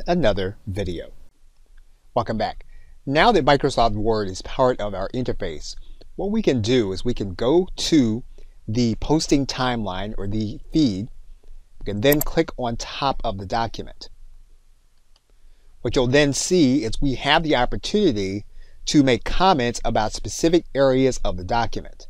another video. Welcome back. Now that Microsoft Word is part of our interface, what we can do is we can go to the posting timeline or the feed. We can then click on top of the document. What you'll then see is we have the opportunity to make comments about specific areas of the document.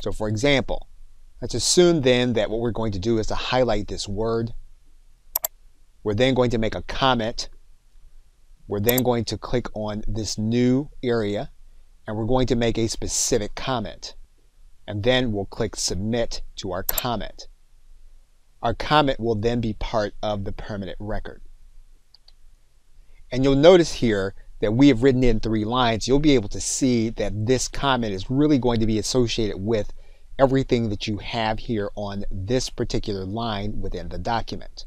So for example, let's assume then that what we're going to do is to highlight this word. We're then going to make a comment. We're then going to click on this new area and we're going to make a specific comment. And then we'll click submit to our comment. Our comment will then be part of the permanent record. And you'll notice here that we have written in 3 lines. You'll be able to see that this comment is really going to be associated with everything that you have here on this particular line within the document.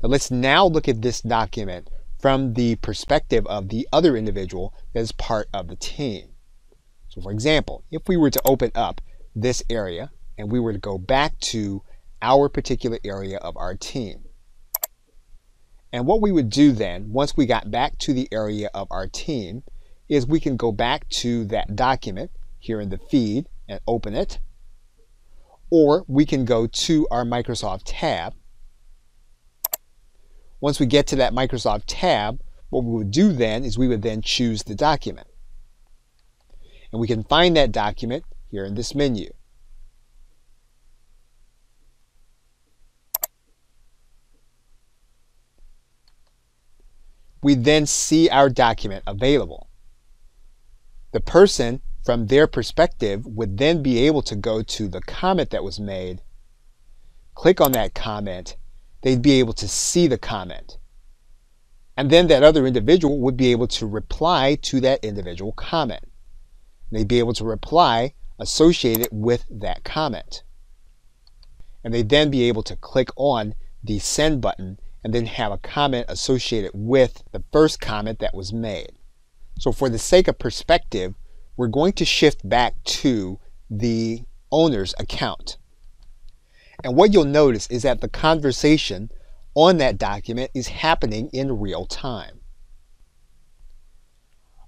Now let's now look at this document from the perspective of the other individual that is part of the team. So for example, if we were to open up this area and we were to go back to our particular area of our team. And what we would do then, once we got back to the area of our team, is we can go back to that document here in the feed and open it. Or we can go to our Microsoft tab. Once we get to that Microsoft tab, what we would do then is we would then choose the document. And we can find that document here in this menu. We then see our document available. The person, from their perspective, would then be able to go to the comment that was made, click on that comment, they'd be able to see the comment. And then that other individual would be able to reply to that individual comment. They'd be able to reply associated with that comment. And they'd then be able to click on the send button and then have a comment associated with the first comment that was made. So for the sake of perspective, we're going to shift back to the owner's account. And what you'll notice is that the conversation on that document is happening in real time.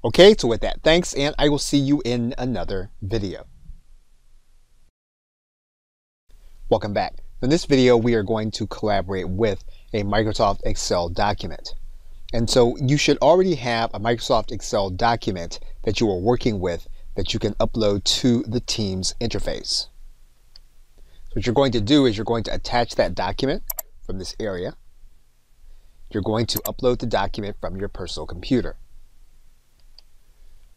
Okay, so with that, thanks, and I will see you in another video. Welcome back. In this video, we are going to collaborate with a Microsoft Excel document. And so you should already have a Microsoft Excel document that you are working with that you can upload to the Teams interface. What you're going to do is you're going to attach that document from this area. You're going to upload the document from your personal computer.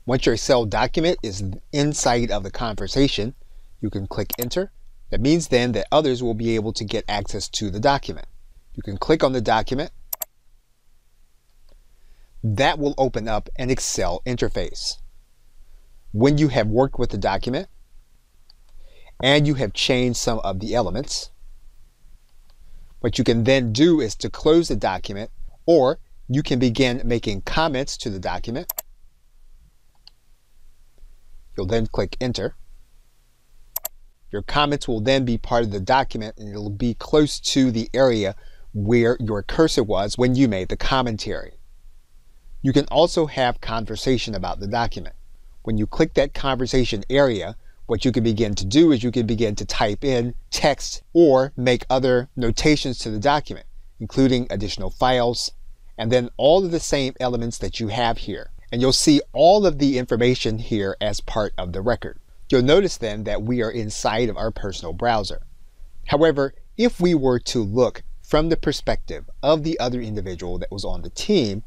Once your Excel document is inside of the conversation, you can click enter. That means then that others will be able to get access to the document. You can click on the document. That will open up an Excel interface. When you have worked with the document, and you have changed some of the elements, what you can then do is to close the document, or you can begin making comments to the document. You'll then click enter. Your comments will then be part of the document and it'll be close to the area where your cursor was when you made the commentary. You can also have conversation about the document. When you click that conversation area, what you can begin to do is you can begin to type in text or make other notations to the document, including additional files, and then all of the same elements that you have here. And you'll see all of the information here as part of the record. You'll notice then that we are inside of our personal browser. However, if we were to look from the perspective of the other individual that was on the team,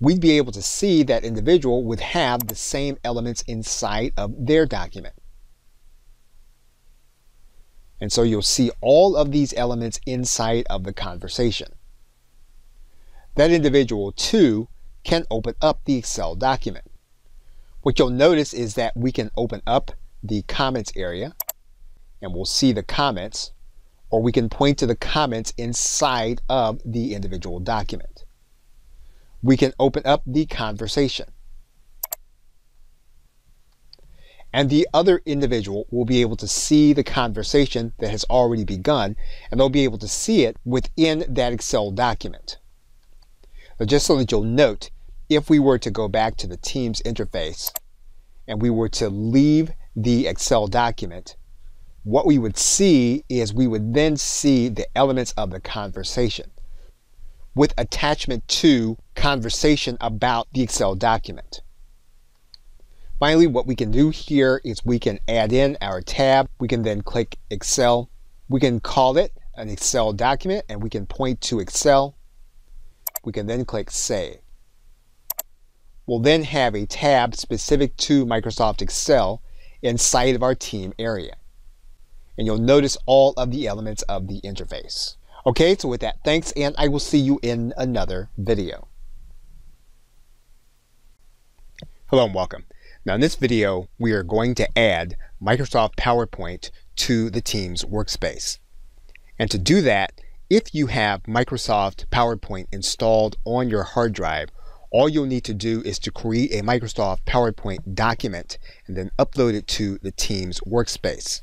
we'd be able to see that individual would have the same elements inside of their document. And so you'll see all of these elements inside of the conversation. That individual too can open up the Excel document. What you'll notice is that we can open up the comments area and we'll see the comments, or we can point to the comments inside of the individual document. We can open up the conversation. And the other individual will be able to see the conversation that has already begun, and they'll be able to see it within that Excel document. So just so that you'll note, if we were to go back to the Teams interface and we were to leave the Excel document, what we would see is we would then see the elements of the conversation with attachment to conversation about the Excel document. Finally, what we can do here is we can add in our tab. We can then click Excel. We can call it an Excel document and we can point to Excel. We can then click Save. We'll then have a tab specific to Microsoft Excel inside of our team area. And you'll notice all of the elements of the interface. Okay, so with that, thanks, and I will see you in another video. Hello and welcome. Now in this video, we are going to add Microsoft PowerPoint to the Teams workspace. And to do that, if you have Microsoft PowerPoint installed on your hard drive, all you'll need to do is to create a Microsoft PowerPoint document and then upload it to the Teams workspace.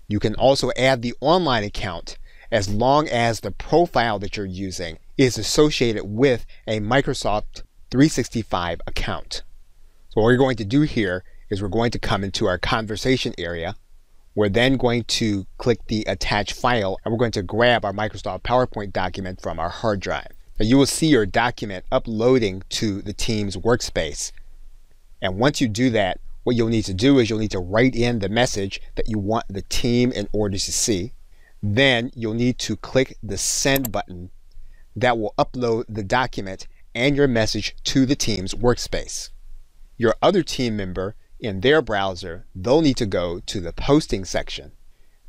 You can also add the online account as long as the profile that you're using is associated with a Microsoft 365 account. So what we're going to do here is we're going to come into our conversation area. We're then going to click the attach file and we're going to grab our Microsoft PowerPoint document from our hard drive. Now you will see your document uploading to the Teams workspace. And once you do that, what you'll need to do is you'll need to write in the message that you want the team in order to see. Then you'll need to click the send button that will upload the document and your message to the Teams workspace. Your other team member in their browser, they'll need to go to the posting section.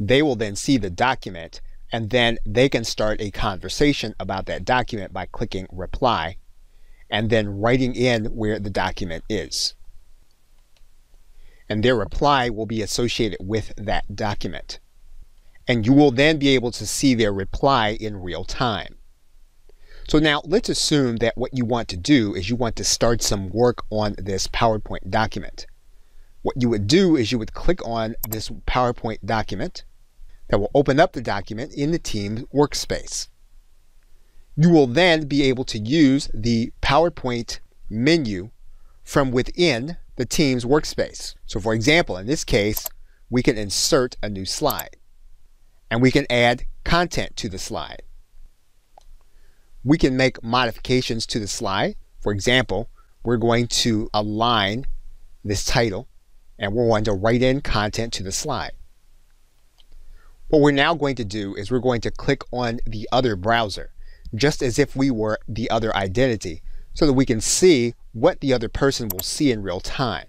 They will then see the document and then they can start a conversation about that document by clicking reply and then writing in where the document is. And their reply will be associated with that document. And you will then be able to see their reply in real time. So now let's assume that what you want to do is you want to start some work on this PowerPoint document. What you would do is you would click on this PowerPoint document that will open up the document in the Teams workspace. You will then be able to use the PowerPoint menu from within the Teams workspace. So for example, in this case, we can insert a new slide and we can add content to the slide. We can make modifications to the slide. For example, we're going to align this title and we're going to write in content to the slide. What we're now going to do is we're going to click on the other browser, just as if we were the other identity, so that we can see what the other person will see in real time.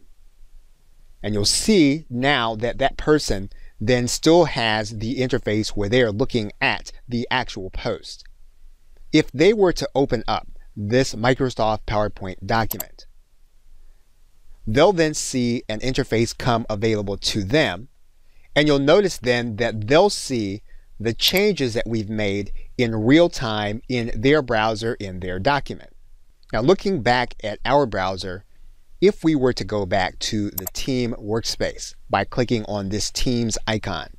And you'll see now that that person then still has the interface where they are looking at the actual post. If they were to open up this Microsoft PowerPoint document, they'll then see an interface come available to them. And you'll notice then that they'll see the changes that we've made in real time in their browser in their document. Now looking back at our browser, if we were to go back to the Team workspace by clicking on this Teams icon,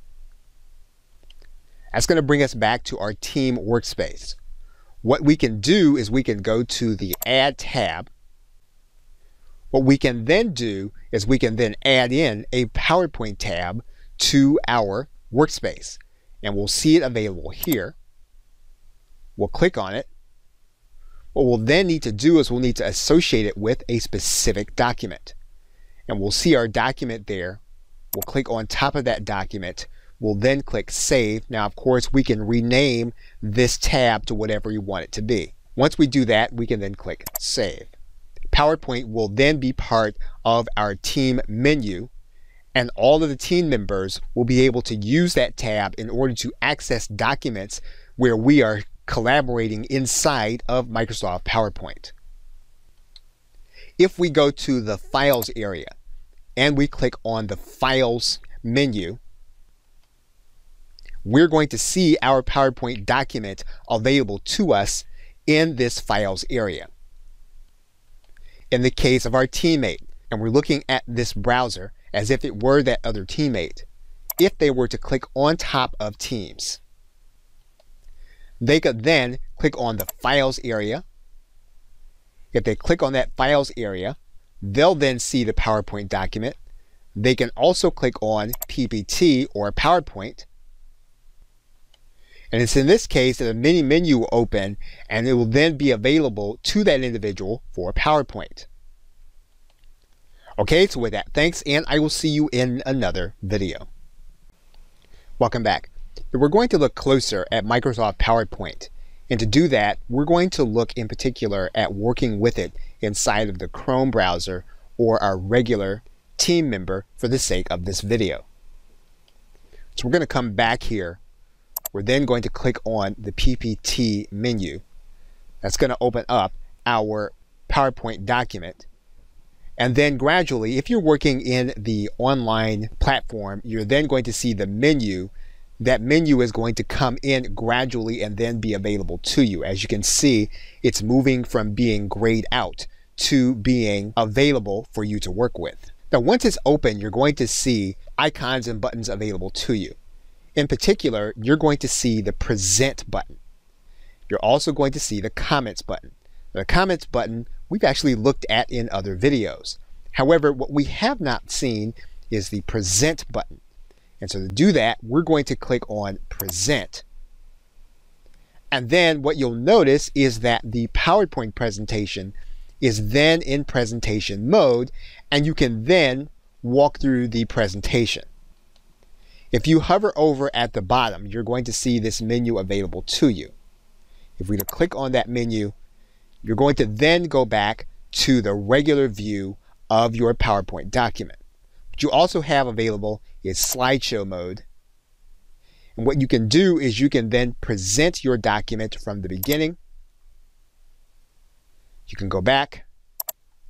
that's going to bring us back to our Team workspace. What we can do is we can go to the Add tab. What we can then do is we can then add in a PowerPoint tab to our workspace, and we'll see it available here. We'll click on it. What we'll then need to do is we'll need to associate it with a specific document, and we'll see our document there. We'll click on top of that document. We'll then click Save. Now of course we can rename this tab to whatever you want it to be. Once we do that, we can then click Save. PowerPoint will then be part of our team menu, and all of the team members will be able to use that tab in order to access documents where we are collaborating inside of Microsoft PowerPoint. If we go to the Files area and we click on the Files menu, we're going to see our PowerPoint document available to us in this Files area. In the case of our teammate, and we're looking at this browser as if it were that other teammate, if they were to click on top of Teams, They could then click on the Files area. If they click on that Files area, they'll then see the PowerPoint document. They can also click on PPT or PowerPoint. And it's in this case that a mini menu will open and it will then be available to that individual for PowerPoint. Okay, so with that, thanks, and I will see you in another video. Welcome back. We're going to look closer at Microsoft PowerPoint. And to do that, we're going to look in particular at working with it inside of the Chrome browser or our regular team member for the sake of this video. So we're going to come back here. We're then going to click on the PPT menu. That's going to open up our PowerPoint document. And then gradually, if you're working in the online platform, you're then going to see the menu. That menu is going to come in gradually and then be available to you. As you can see, it's moving from being grayed out to being available for you to work with. Now, once it's open, you're going to see icons and buttons available to you. In particular, you're going to see the Present button. You're also going to see the Comments button. The Comments button we've actually looked at in other videos. However, what we have not seen is the Present button. And so to do that, we're going to click on Present. And then what you'll notice is that the PowerPoint presentation is then in presentation mode, and you can then walk through the presentation. If you hover over at the bottom, you're going to see this menu available to you. If we click on that menu, you're going to then go back to the regular view of your PowerPoint document. What you also have available is slideshow mode. And what you can do is you can then present your document from the beginning. You can go back.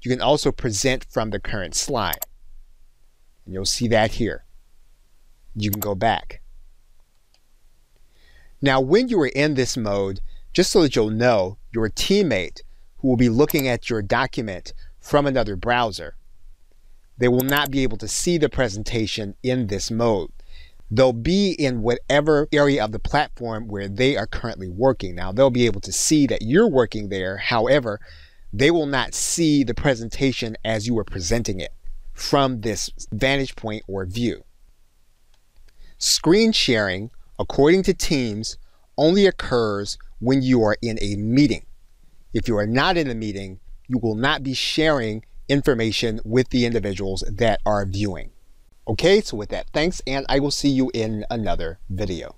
You can also present from the current slide. And you'll see that here. You can go back. Now, when you are in this mode, just so that you'll know, your teammate who will be looking at your document from another browser, they will not be able to see the presentation in this mode. They'll be in whatever area of the platform where they are currently working. Now, they'll be able to see that you're working there. However, they will not see the presentation as you are presenting it from this vantage point or view. Screen sharing, according to Teams, only occurs when you are in a meeting. If you are not in a meeting, you will not be sharing information with the individuals that are viewing. Okay, so with that, thanks, and I will see you in another video.